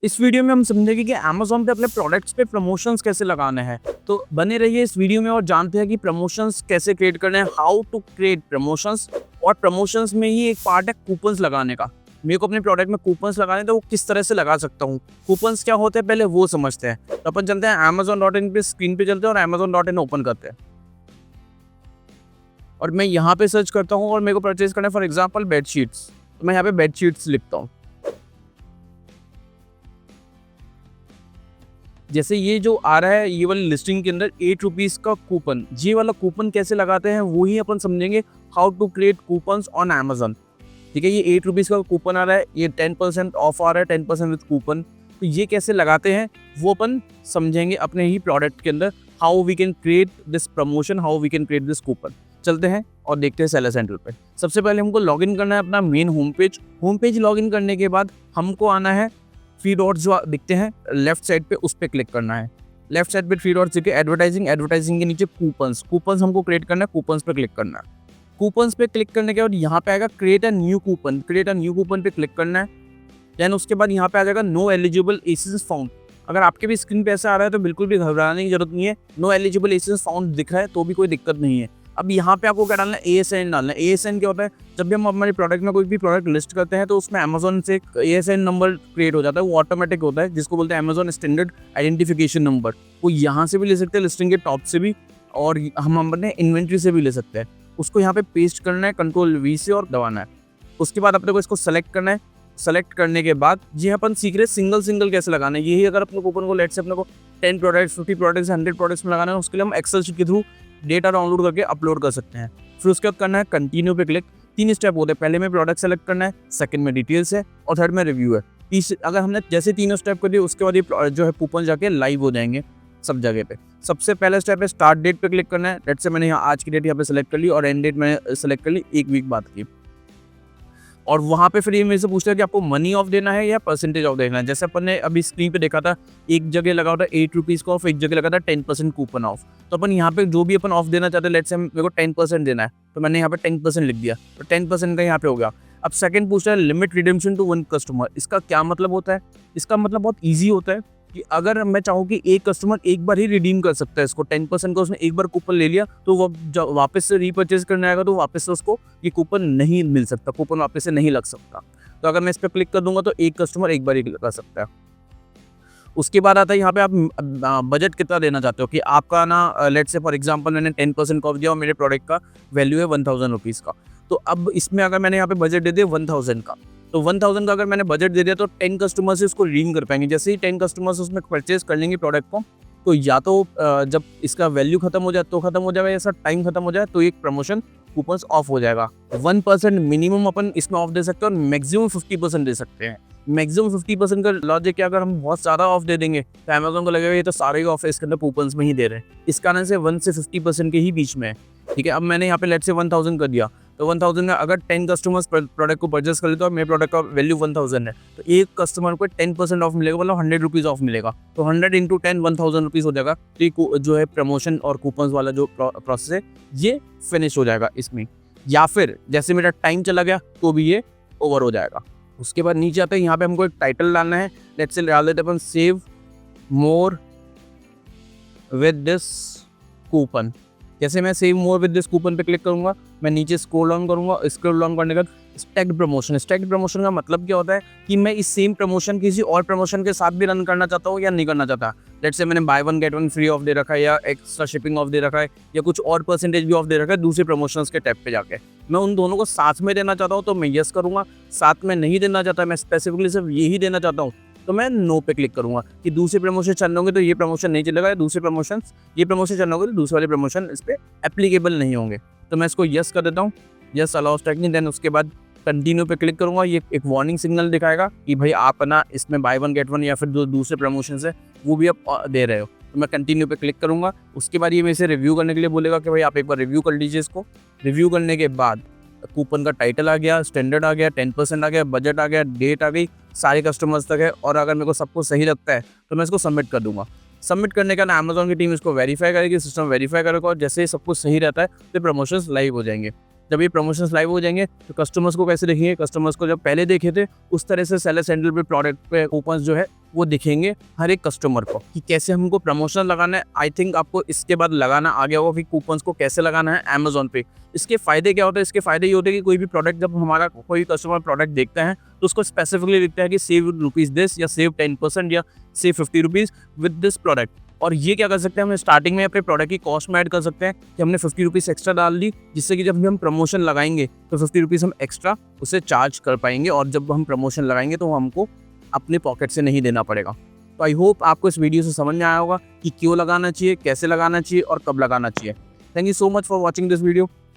इस वीडियो में हम समझेंगे कि अमेज़न पे अपने प्रोडक्ट्स पे प्रमोशंस कैसे लगाने हैं। तो बने रहिए इस वीडियो में और जानते हैं कि प्रमोशंस कैसे क्रिएट करने हैं, हाउ टू क्रिएट प्रमोशंस। और प्रमोशंस में ही एक पार्ट है कूपन्स लगाने का। मेरे को अपने प्रोडक्ट में कूपन्स लगाने तो वो किस तरह से लगा सकता हूँ, कूपन्स क्या होते हैं पहले वो समझते हैं। तो अपन चलते हैं amazon.in पे, स्क्रीन पे चलते हैं और amazon.in ओपन करते हैं और मैं यहाँ पे सर्च करता हूँ और मेरे को परचेज करना है फॉर एग्जाम्पल बेडशीट्स। तो मैं यहाँ पे बेडशीट्स लिखता हूँ। जैसे ये जो आ रहा है ये वाली लिस्टिंग के अंदर ₹8 का कूपन, ये वाला कूपन कैसे लगाते हैं वो ही अपन समझेंगे, how to create coupons on Amazon. ठीक है, ये ₹8 का कूपन आ रहा है, ये 10% ऑफ आ रहा है, 10% विद कूपन। तो ये कैसे लगाते हैं वो अपन समझेंगे अपने ही प्रोडक्ट के अंदर, how we can create this promotion, how we can create this coupon. चलते हैं और देखते हैं सेलर सेंटर पे। सबसे पहले हमको लॉगिन करना है अपना मेन होम पेज लॉगिन करने के बाद हमको आना है, थ्री डॉट्स जो दिखते हैं लेफ्ट साइड पे, उस पर क्लिक करना है। लेफ्ट साइड पे थ्री डॉट्स दिखे, एडवर्टाइजिंग के नीचे कूपन्स हमको क्रिएट करना है, कूपन्स पे क्लिक करना है। कूपन्स पे क्लिक करने के बाद यहाँ पे आएगा क्रिएट अ न्यू कूपन पे क्लिक करना है। देन उसके बाद यहाँ पे आ जाएगा नो एलिजिबल एसेस फाउंड। अगर आपके भी स्क्रीन पे ऐसा आ रहा है तो बिल्कुल भी घबराने की जरूरत नहीं है, नो एलिजिबल एसेस फाउंड दिख रहा है तो भी कोई दिक्कत नहीं है। अब यहाँ पे आपको क्या डालना है, ASN डालना है। ASN क्या होता है, जब भी हम हमारे प्रोडक्ट में कोई भी प्रोडक्ट लिस्ट करते हैं तो उसमें अमेजोन से एक ASN नंबर क्रिएट हो जाता है, वो ऑटोमेटिक होता है, जिसको बोलते हैं अमेजोन स्टैंडर्ड आइडेंटिफिकेशन नंबर। वो यहाँ से भी ले सकते हैं, लिस्टिंग के टॉप से भी, और हम अपने इन्वेंट्री से भी ले सकते हैं। उसको यहाँ पे पेस्ट करना है Ctrl+V से और दबाना है। उसके बाद अपने को इसको सेलेक्ट करना है। सेलेक्ट करने के बाद ये अपन सीख रहे सिंगल कैसे लगाना है। यही अगर अपने कूपन को लेट से अपने को 10 प्रोडक्ट्स, 50 प्रोडक्ट्स, 100 प्रोडक्ट्स में लगाना है, उसके लिए हम एक्सेल शीट के थ्रू डेटा डाउनलोड करके अपलोड कर सकते हैं। फिर उसके बाद करना है कंटिन्यू पे क्लिक। 3 स्टेप होते हैं, पहले में प्रोडक्ट सेलेक्ट करना है, सेकंड में डिटेल्स है और थर्ड में रिव्यू है। अगर हमने जैसे तीनों स्टेप कर दिए उसके बाद ये जो है कूपन जाके लाइव हो जाएंगे सब जगह पे। सबसे पहला स्टेप है स्टार्ट डेट पे क्लिक करना है। लेट से मैंने यहाँ आज की डेट यहाँ पे सेलेक्ट कर ली और एंड डेट मैंने सेलेक्ट कर ली 1 वीक बाद की। और वहाँ पे फिर ये मेरे से पूछता है कि आपको मनी ऑफ देना है या परसेंटेज ऑफ देना है। जैसे अपन ने अभी स्क्रीन पे देखा था, एक जगह लगा होता है ₹8 का ऑफ, एक जगह लगा था 10% कूपन ऑफ। तो अपन यहाँ पे जो भी अपन ऑफ देना चाहते हैं, लेट्स से मेरे को 10% देना है तो मैंने यहाँ पे 10% लिख दिया, तो 10% का यहाँ पे हो गया। अब सेकंड पूछता है लिमिट रिडेम्पशन टू 1 कस्टमर। इसका क्या मतलब होता है? इसका मतलब बहुत ईजी होता है कि अगर मैं चाहूँ कि एक कस्टमर एक बार ही रिडीम कर सकता है इसको, 10% का उसने एक बार कूपन ले लिया तो वो जब वापस से रीपरचेज करने आएगा तो वापस से उसको ये कूपन नहीं मिल सकता, कूपन वापस से नहीं लग सकता। तो अगर मैं इस पर क्लिक कर दूंगा तो एक कस्टमर एक बार ही लगा सकता है। उसके बाद आता है यहाँ पे आप बजट कितना देना चाहते हो, कि आपका ना लेट से फॉर एग्जांपल मैंने 10% ऑफ दिया और मेरे प्रोडक्ट का वैल्यू है ₹1000 का। तो अब इसमें अगर मैंने यहाँ पे बजट दे दिया 1000 का, तो 1000 का अगर मैंने बजट दे दिया तो 10 कस्टमर्स उसको रिडीम कर पाएंगे। जैसे ही 10 कस्टमर्स उसमें परचेज कर लेंगे प्रोडक्ट को, तो या तो जब इसका वैल्यू खत्म हो जाए तो खत्म हो जाएगा, या टाइम खत्म हो जाए तो एक प्रमोशन कूपन्स ऑफ हो जाएगा। 1% मिनिमम अपन इसमें ऑफ दे सकते हैं और मैक्सिमम 50% दे सकते हैं। मैक्सिमम 50% का लॉजिक है, अगर हम बहुत ज़्यादा ऑफ दे देंगे तो अमेजोन को लगेगा ये तो सारे ही ऑफ इसके अंदर कूपन्स में ही दे रहे हैं। इस कारण से 1 से 50% के ही बीच में है। ठीक है, अब मैंने यहाँ पे लेट से 1000 कर दिया, तो 1000 का अगर 10 कस्टमर्स प्रोडक्ट को परचेस कर लेते हैं और मेरे प्रोडक्ट का वैल्यू 1000 है, तो एक कस्टमर को 10% ऑफ मिलेगा, मतलब ₹100 ऑफ मिलेगा। तो 100 × 10 ₹1000 हो जाएगा। तो ये जो है प्रमोशन और कूपन्स वाला जो प्रोसेस है ये फिनिश हो जाएगा इसमें। या फिर जैसे मेरा टाइम चला गया तो भी ये ओवर हो जाएगा। उसके बाद नीचे आते हैं, यहाँ पे हमको एक टाइटल डालना है। लेट्स से डाल देते अपन save more with this coupon. जैसे मैं save more with this coupon पे क्लिक करूंगा, मैं नीचे स्क्रॉल डाउन करूंगा। स्क्रॉल डाउन करने के बाद स्टैक्ड प्रमोशन का मतलब क्या होता है कि मैं इस सेम प्रमोशन किसी और प्रमोशन के साथ भी रन करना चाहता हूँ या नहीं करना चाहता। लेट्स से मैंने बाय 1 गेट 1 फ्री ऑफ दे रखा है, या एक्स्ट्रा शिपिंग ऑफ दे रखा है, या कुछ और परसेंटेज भी ऑफ दे रखा है दूसरे प्रमोशंस के टैब पे जाके। मैं उन दोनों को साथ में देना चाहता हूँ तो मैं यस करूँगा। साथ में नहीं देना चाहता, मैं स्पेसिफिकली सिर्फ यही देना चाहता हूँ, तो मैं नो पे क्लिक करूंगा कि दूसरे प्रमोशन चल रहे होंगे तो ये प्रमोशन नहीं चलेगा, या ये प्रमोशन चल रहे होंगे तो दूसरे वाले प्रमोशन इस पर एप्लीकेबल नहीं होंगे। तो मैं इसको यस कर देता हूँ, यस अलाउ स्टैकिंग। देन उसके बाद कंटिन्यू पे क्लिक करूंगा। ये एक वार्निंग सिग्नल दिखाएगा कि भाई आप ना इसमें बाय 1 गेट 1 या फिर जो दूसरे प्रमोशन है वो भी आप दे रहे हो। तो मैं कंटिन्यू पे क्लिक करूंगा। उसके बाद ये मेरे से रिव्यू करने के लिए बोलेगा कि भाई आप एक बार रिव्यू कर लीजिए इसको। रिव्यू करने के बाद कूपन का टाइटल आ गया, स्टैंडर्ड आ गया, 10% आ गया, बजट आ गया, डेट आ गई, सारे कस्टमर्स तक है। और अगर मेरे को सब कुछ सही लगता है तो मैं इसको सबमिट कर दूंगा। सबमिट करने का ना अमेजोन की टीम इसको वेरीफाई करेगी, सिस्टम वेरीफाई करेगा, और जैसे ही सब कुछ सही रहता है तो प्रमोशंस लाइव हो जाएंगे। जब ये प्रमोशंस लाइव हो जाएंगे तो कस्टमर्स को कैसे देखेंगे, कस्टमर्स को जब पहले देखे थे उस तरह से सेलर सेंटर पे प्रोडक्ट पे कूपन्स जो है वो दिखेंगे हर एक कस्टमर को कि कैसे हमको प्रमोशन लगाना है। आई थिंक आपको इसके बाद लगाना आ गया होगा कि कूपन्स को कैसे लगाना है अमेजोन पे। इसके फायदे क्या होते हैं, इसके फायदे ये होते हैं कि कोई भी प्रोडक्ट जब हमारा कोई कस्टमर प्रोडक्ट देखता है तो उसको स्पेसिफिकली लिखता है कि सेव रुपीज़ दिस या सेव 10% या save 50 rupees with this product. और ये क्या कर सकते हैं, हम स्टार्टिंग में अपने प्रोडक्ट की कॉस्ट में ऐड कर सकते हैं कि हमने 50 रुपीज़ एक्स्ट्रा डाल दी, जिससे कि जब भी हम प्रमोशन लगाएंगे तो 50 रुपीज़ हम एक्स्ट्रा उसे चार्ज कर पाएंगे और जब हम प्रमोशन लगाएंगे तो हमको अपने पॉकेट से नहीं देना पड़ेगा। तो आई होप आपको इस वीडियो से समझ में आया होगा कि क्यों लगाना चाहिए, कैसे लगाना चाहिए और कब लगाना चाहिए। Thank you so much for watching this video.